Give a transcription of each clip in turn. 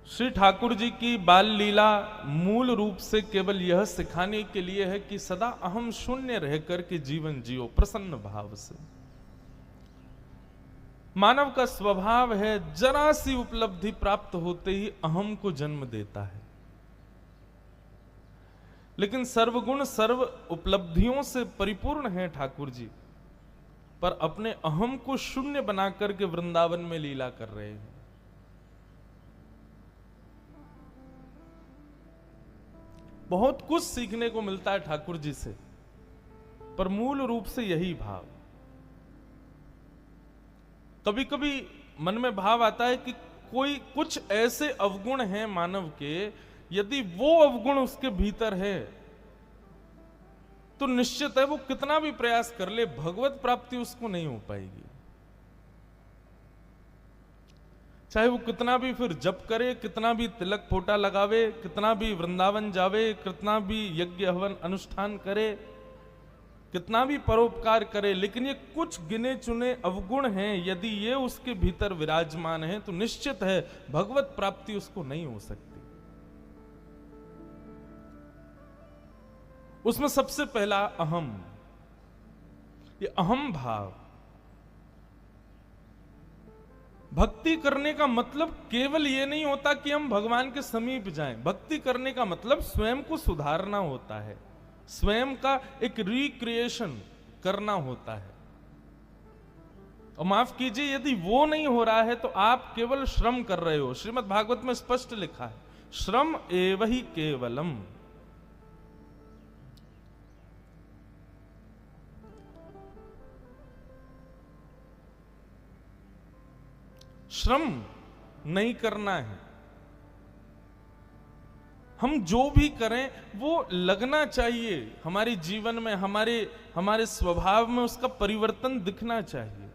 श्री ठाकुर जी की बाल लीला मूल रूप से केवल यह सिखाने के लिए है कि सदा अहम शून्य रहकर के जीवन जियो प्रसन्न भाव से। मानव का स्वभाव है जरा सी उपलब्धि प्राप्त होते ही अहम को जन्म देता है, लेकिन सर्वगुण सर्व उपलब्धियों से परिपूर्ण है ठाकुर जी, पर अपने अहम को शून्य बनाकर के वृंदावन में लीला कर रहे हैं। बहुत कुछ सीखने को मिलता है ठाकुर जी से, पर मूल रूप से यही भाव। कभी कभी मन में भाव आता है कि कोई कुछ ऐसे अवगुण हैं मानव के, यदि वो अवगुण उसके भीतर है तो निश्चित है वो कितना भी प्रयास कर ले भगवत प्राप्ति उसको नहीं हो पाएगी। चाहे वो कितना भी फिर जप करे, कितना भी तिलक फोटा लगावे, कितना भी वृंदावन जावे, कितना भी यज्ञ हवन अनुष्ठान करे, कितना भी परोपकार करे, लेकिन ये कुछ गिने चुने अवगुण हैं, यदि ये उसके भीतर विराजमान है तो निश्चित है भगवत प्राप्ति उसको नहीं हो सकती। उसमें सबसे पहला अहम, ये अहम भाव। भक्ति करने का मतलब केवल ये नहीं होता कि हम भगवान के समीप जाएं। भक्ति करने का मतलब स्वयं को सुधारना होता है, स्वयं का एक रिक्रिएशन करना होता है। और माफ कीजिए, यदि वो नहीं हो रहा है तो आप केवल श्रम कर रहे हो। श्रीमद् भागवत में स्पष्ट लिखा है, श्रम एव ही केवलम। श्रम नहीं करना है। हम जो भी करें वो लगना चाहिए हमारे जीवन में, हमारे स्वभाव में उसका परिवर्तन दिखना चाहिए।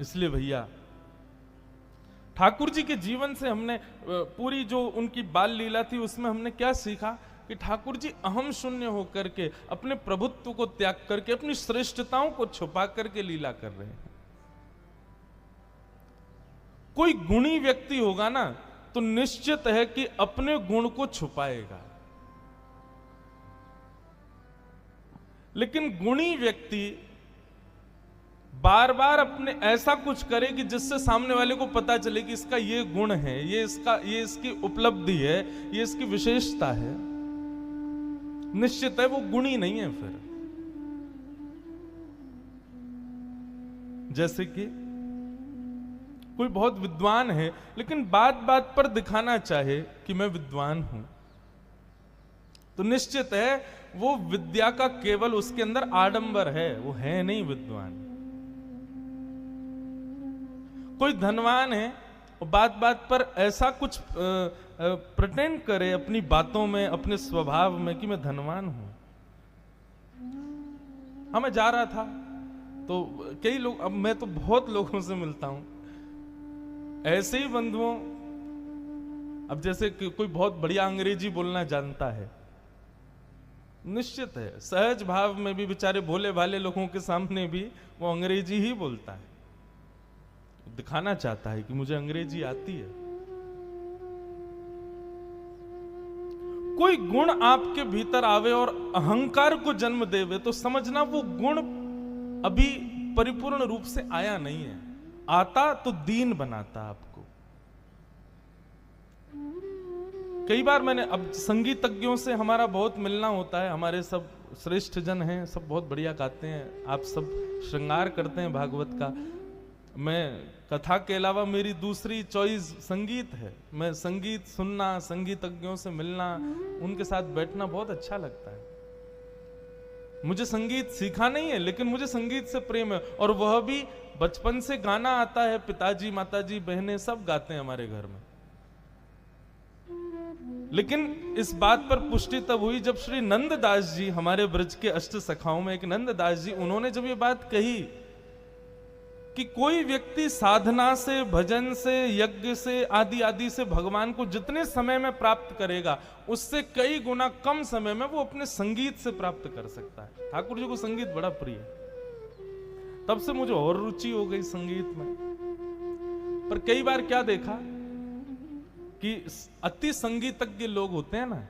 इसलिए भैया ठाकुर जी के जीवन से हमने पूरी जो उनकी बाल लीला थी उसमें हमने क्या सीखा कि ठाकुर जी अहम शून्य होकर के अपने प्रभुत्व को त्याग करके अपनी श्रेष्ठताओं को छुपा करके लीला कर रहे हैं। कोई गुणी व्यक्ति होगा ना तो निश्चित है कि अपने गुण को छुपाएगा, लेकिन गुणी व्यक्ति बार बार अपने ऐसा कुछ करे कि जिससे सामने वाले को पता चले कि इसका ये गुण है, ये इसकी उपलब्धि है, ये इसकी विशेषता है। निश्चित है वो गुणी नहीं है। फिर जैसे कि कोई बहुत विद्वान है लेकिन बात बात पर दिखाना चाहे कि मैं विद्वान हूं, तो निश्चित है वो विद्या का केवल उसके अंदर आडंबर है, वो है नहीं विद्वान। कोई धनवान है और बात बात पर ऐसा कुछ प्रिटेंड करे अपनी बातों में, अपने स्वभाव में कि मैं धनवान हूं। हाँ, मैं जा रहा था तो कई लोग, अब मैं तो बहुत लोगों से मिलता हूं ऐसे ही बंधुओं। अब जैसे कोई बहुत बढ़िया अंग्रेजी बोलना जानता है, निश्चित है सहज भाव में भी बेचारे भोले भाले लोगों के सामने भी वो अंग्रेजी ही बोलता है, दिखाना चाहता है कि मुझे अंग्रेजी आती है। कोई गुण आपके भीतर आवे और अहंकार को जन्म देवे तो समझना वो गुण अभी परिपूर्ण रूप से आया नहीं है। आता तो दीन बनाता आपको। कई बार मैंने, अब संगीतज्ञों से हमारा बहुत मिलना होता है, हमारे सब श्रेष्ठ जन हैं, सब बहुत बढ़िया गाते हैं, आप सब श्रृंगार करते हैं भागवत का। मैं कथा के अलावा मेरी दूसरी चॉइस संगीत है। मैं संगीत सुनना, संगीतज्ञों से मिलना, उनके साथ बैठना बहुत अच्छा लगता है। मुझे संगीत सीखा नहीं है लेकिन मुझे संगीत से प्रेम है, और वह भी बचपन से गाना आता है। पिताजी, माताजी, बहनें सब गाते हैं हमारे घर में। लेकिन इस बात पर पुष्टि तब हुई जब श्री नंददास जी, हमारे ब्रज के अष्ट सखाओं में एक नंददास जी, उन्होंने जब ये बात कही कि कोई व्यक्ति साधना से, भजन से, यज्ञ से, आदि आदि से भगवान को जितने समय में प्राप्त करेगा उससे कई गुना कम समय में वो अपने संगीत से प्राप्त कर सकता है। ठाकुर जी को संगीत बड़ा प्रिय है। तब से मुझे और रुचि हो गई संगीत में। पर कई बार क्या देखा कि अति संगीतज्ञ लोग होते हैं ना,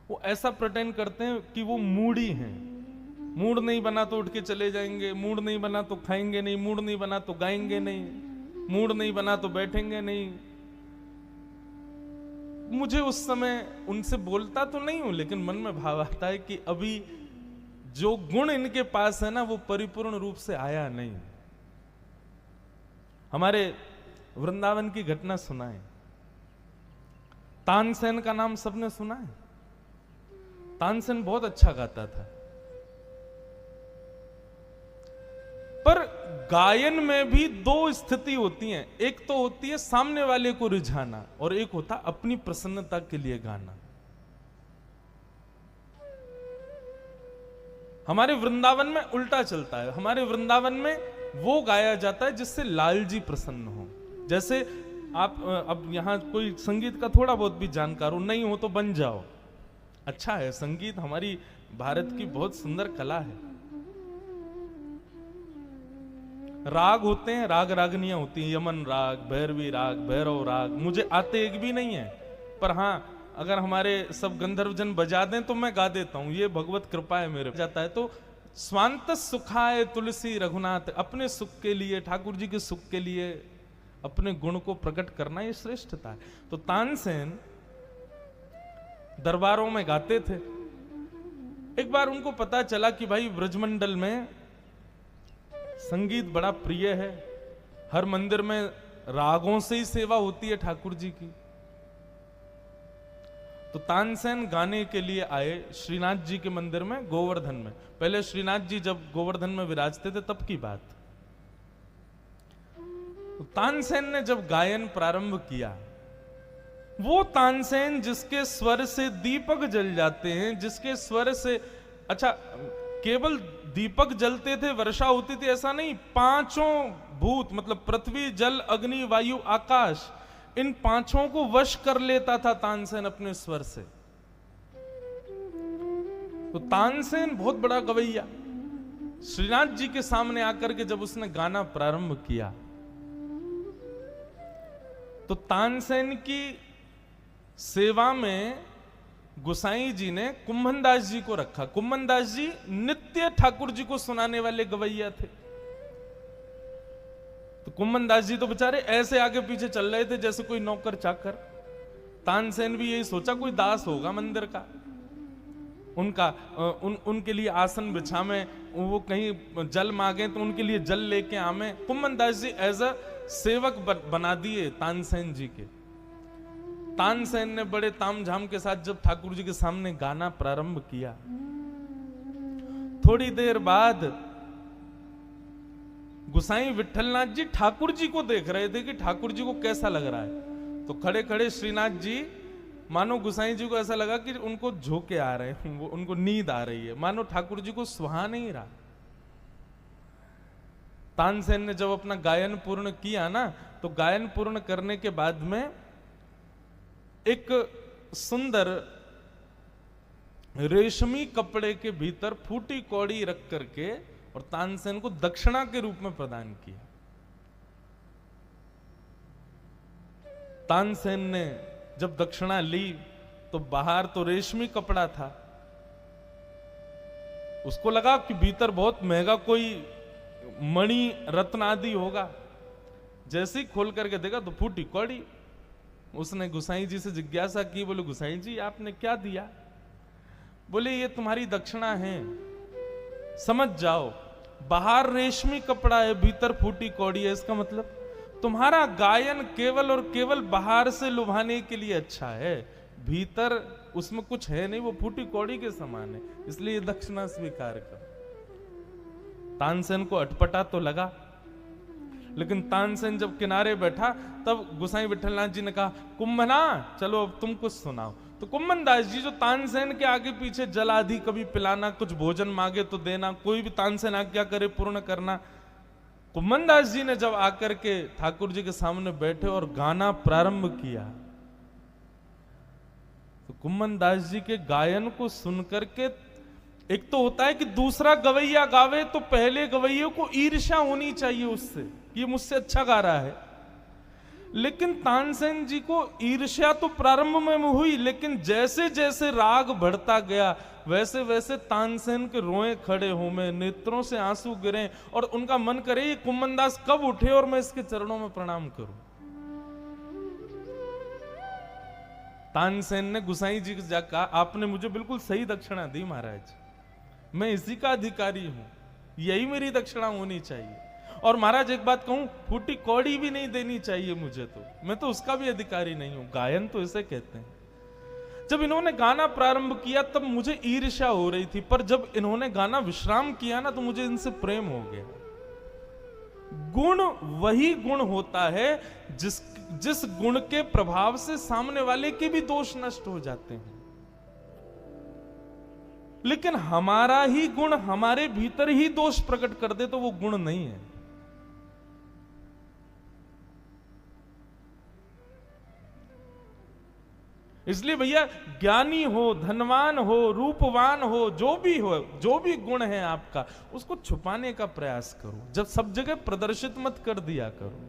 वो ऐसा प्रिटेंड करते हैं कि वो मूडी हैं। मूड नहीं बना तो उठ के चले जाएंगे, मूड नहीं बना तो खाएंगे नहीं, मूड नहीं बना तो गाएंगे नहीं, मूड नहीं बना तो बैठेंगे नहीं। मुझे उस समय उनसे बोलता तो नहीं हूं, लेकिन मन में भाव आता है कि अभी जो गुण इनके पास है ना, वो परिपूर्ण रूप से आया नहीं। हमारे वृंदावन की घटना सुनाए। तानसेन का नाम सबने सुना है। तानसेन बहुत अच्छा गाता था, पर गायन में भी दो स्थिति होती हैं। एक तो होती है सामने वाले को रिझाना, और एक होता अपनी प्रसन्नता के लिए गाना। हमारे वृंदावन में उल्टा चलता है। हमारे वृंदावन में वो गाया जाता है जिससे लाल जी प्रसन्न हो। जैसे आप अब यहां कोई संगीत का थोड़ा बहुत भी जानकार हो, नहीं हो तो बन जाओ। अच्छा है, संगीत हमारी भारत की बहुत सुंदर कला है। राग होते हैं, राग रागनियां होती हैं, यमन राग, भैरवी राग, भैरव राग। मुझे आते एक भी नहीं है, पर हां अगर हमारे सब गंधर्वजन बजा दें तो मैं गा देता हूं। ये भगवत कृपा है मेरे जाता है। तो स्वांत सुखाए तुलसी रघुनाथ, अपने सुख के लिए, ठाकुर जी के सुख के लिए अपने गुण को प्रकट करना, ये श्रेष्ठता है। तो तानसेन दरबारों में गाते थे। एक बार उनको पता चला कि भाई ब्रजमंडल में संगीत बड़ा प्रिय है, हर मंदिर में रागों से ही सेवा होती है ठाकुर जी की। तो तानसेन गाने के लिए आए श्रीनाथ जी के मंदिर में, गोवर्धन में। पहले श्रीनाथ जी जब गोवर्धन में विराजते थे तब की बात। तो तानसेन ने जब गायन प्रारंभ किया, वो तानसेन जिसके स्वर से दीपक जल जाते हैं, जिसके स्वर से, अच्छा केवल दीपक जलते थे, वर्षा होती थी, ऐसा नहीं, पांचों भूत मतलब पृथ्वी, जल, अग्नि, वायु, आकाश, इन पांचों को वश कर लेता था तानसेन अपने स्वर से। तो तानसेन बहुत बड़ा गवैया। श्रीनाथ जी के सामने आकर के जब उसने गाना प्रारंभ किया, तो तानसेन की सेवा में गोसाई जी ने कुंभनदास जी को रखा। कुंभनदास जी नित्य ठाकुर जी को सुनाने वाले गवैया थे। तो कुंभनदास जी तो बेचारे ऐसे आगे पीछे चल रहे थे जैसे कोई नौकर चाकर। तानसेन भी यही सोचा कोई दास होगा मंदिर का, उनका उनके लिए आसन बिछा में, वो कहीं जल मांगे तो उनके लिए जल लेके आवे। कुंभनदास जी एज अ सेवक बना दिए तानसेन जी के। तानसेन ने बड़े तामझाम के साथ जब ठाकुर जी के सामने गाना प्रारंभ किया, थोड़ी देर बाद गोसाई विठलनाथ जी ठाकुर जी को देख रहे थे कि ठाकुर जी को कैसा लग रहा है। तो खड़े खड़े श्रीनाथ जी, मानो गोसाई जी को ऐसा लगा कि उनको झोंके आ रहे हैं, उनको नींद आ रही है, मानो ठाकुर जी को सुहा नहीं रहा। तानसेन ने जब अपना गायन पूर्ण किया ना, तो गायन पूर्ण करने के बाद में एक सुंदर रेशमी कपड़े के भीतर फूटी कौड़ी रख करके और तानसेन को दक्षिणा के रूप में प्रदान किया। तानसेन ने जब दक्षिणा ली तो बाहर तो रेशमी कपड़ा था, उसको लगा कि भीतर बहुत महंगा कोई मणि रत्न आदि होगा। जैसे ही खोल करके देखा तो फूटी कौड़ी। उसने गोसाई जी से जिज्ञासा की, बोले गोसाई जी आपने क्या दिया? बोले ये तुम्हारी दक्षिणा है, समझ जाओ। बाहर रेशमी कपड़ा है, भीतर फूटी कौड़ी है, इसका मतलब तुम्हारा गायन केवल और केवल बाहर से लुभाने के लिए अच्छा है, भीतर उसमें कुछ है नहीं, वो फूटी कौड़ी के समान है, इसलिए दक्षिणा स्वीकार कर। तानसेन को अटपटा तो लगा, लेकिन तानसेन जब किनारे बैठा तब गोसाई विठलनाथ जी ने कहा, कुंभना चलो अब तुम कुछ सुनाओ। तो कुंभनदास जी जो तानसेन के आगे पीछे जल आदि कभी पिलाना, कुछ भोजन मांगे तो देना, कोई भी तानसेन आज्ञा करे पूर्ण करना। कुंभनदास जी ने जब आकर के ठाकुर जी के सामने बैठे और गाना प्रारंभ किया, तो कुंभनदास जी के गायन को सुनकर के एक तो होता है कि दूसरा गवैया गावे तो पहले गवैये को ईर्ष्या होनी चाहिए उससे, ये मुझसे अच्छा गा रहा है। लेकिन तानसेन जी को ईर्ष्या तो प्रारंभ में हुई, लेकिन जैसे जैसे राग बढ़ता गया वैसे वैसे तानसेन के रोए खड़े हो में, नेत्रों से आंसू गिरे और उनका मन करे ये कुम्मनदास कब उठे और मैं इसके चरणों में प्रणाम करूं। तानसेन ने गुसाई जी से जाकर कहा, आपने मुझे बिल्कुल सही दक्षिणा दी महाराज, मैं इसी का अधिकारी हूं, यही मेरी दक्षिणा होनी चाहिए। और महाराज एक बात कहूं, फूटी कौड़ी भी नहीं देनी चाहिए मुझे, तो मैं तो उसका भी अधिकारी नहीं हूं। गायन तो इसे कहते हैं। जब इन्होंने गाना प्रारंभ किया तब मुझे ईर्ष्या हो रही थी, पर जब इन्होंने गाना विश्राम किया ना तो मुझे इनसे प्रेम हो गया। गुण वही गुण होता है जिस गुण के प्रभाव से सामने वाले के भी दोष नष्ट हो जाते हैं। लेकिन हमारा ही गुण हमारे भीतर ही दोष प्रकट कर दे तो वो गुण नहीं है। इसलिए भैया ज्ञानी हो, धनवान हो, रूपवान हो, जो भी गुण है आपका, उसको छुपाने का प्रयास करो। जब सब जगह प्रदर्शित मत कर दिया करो।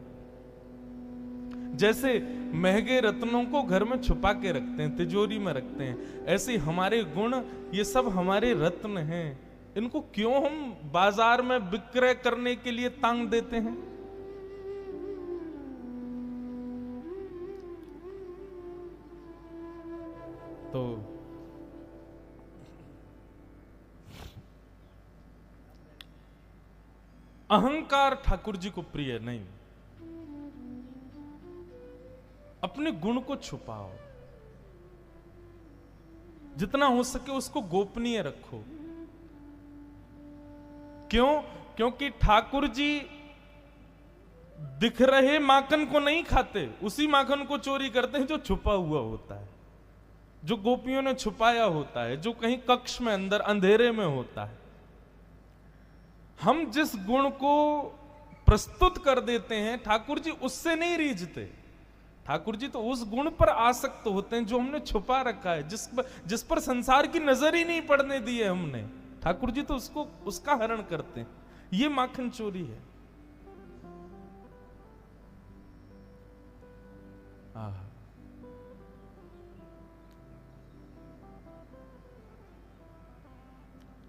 जैसे महंगे रत्नों को घर में छुपा के रखते हैं, तिजोरी में रखते हैं, ऐसे हमारे गुण, ये सब हमारे रत्न हैं, इनको क्यों हम बाजार में विक्रय करने के लिए तांग देते हैं? तो अहंकार ठाकुर जी को प्रिय नहीं। अपने गुण को छुपाओ, जितना हो सके उसको गोपनीय रखो। क्यों? क्योंकि ठाकुर जी दिख रहे माखन को नहीं खाते, उसी माखन को चोरी करते हैं जो छुपा हुआ होता है, जो गोपियों ने छुपाया होता है, जो कहीं कक्ष में अंदर अंधेरे में होता है। हम जिस गुण को प्रस्तुत कर देते हैं, ठाकुर जी उससे नहीं रीझते। ठाकुर जी तो उस गुण पर आसक्त होते हैं जो हमने छुपा रखा है, जिस पर संसार की नजर ही नहीं पड़ने दी है हमने। ठाकुर जी तो उसका हरण करते हैं। ये माखन चोरी है।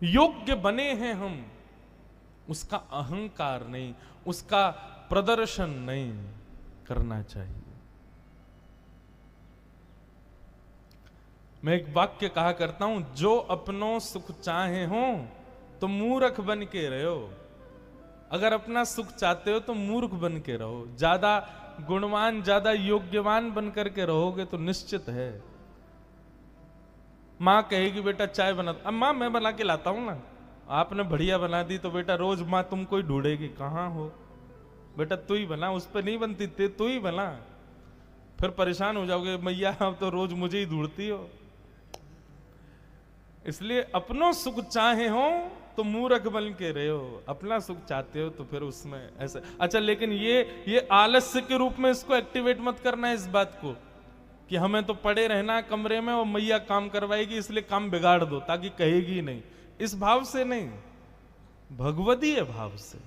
योग्य बने हैं हम, उसका अहंकार नहीं, उसका प्रदर्शन नहीं करना चाहिए। मैं एक वाक्य कहा करता हूं, जो अपनों सुख चाहे हो तो मूर्ख बन के रहो। अगर अपना सुख चाहते हो तो मूर्ख बन के रहो। ज्यादा गुणवान, ज्यादा योग्यवान बन करके रहोगे तो निश्चित है माँ कहेगी बेटा चाय बना। अब माँ मैं बना के लाता हूं ना, आपने बढ़िया बना दी तो बेटा रोज माँ तुमको ही ढूंढेगी, कहाँ हो बेटा, तू ही बना, उस पर नहीं बनती थे, तू ही बना। फिर परेशान हो जाओगे, मैया आप तो रोज मुझे ही ढूंढती हो। इसलिए अपनों सुख चाहे हो तो मूर्ख बन के रहे हो, अपना सुख चाहते हो तो फिर उसमें ऐसे। अच्छा, लेकिन ये आलस्य के रूप में इसको एक्टिवेट मत करना है, इस बात को कि हमें तो पड़े रहना कमरे में और मैया काम करवाएगी इसलिए काम बिगाड़ दो ताकि कहेगी नहीं। इस भाव से नहीं, भगवदीय भाव से।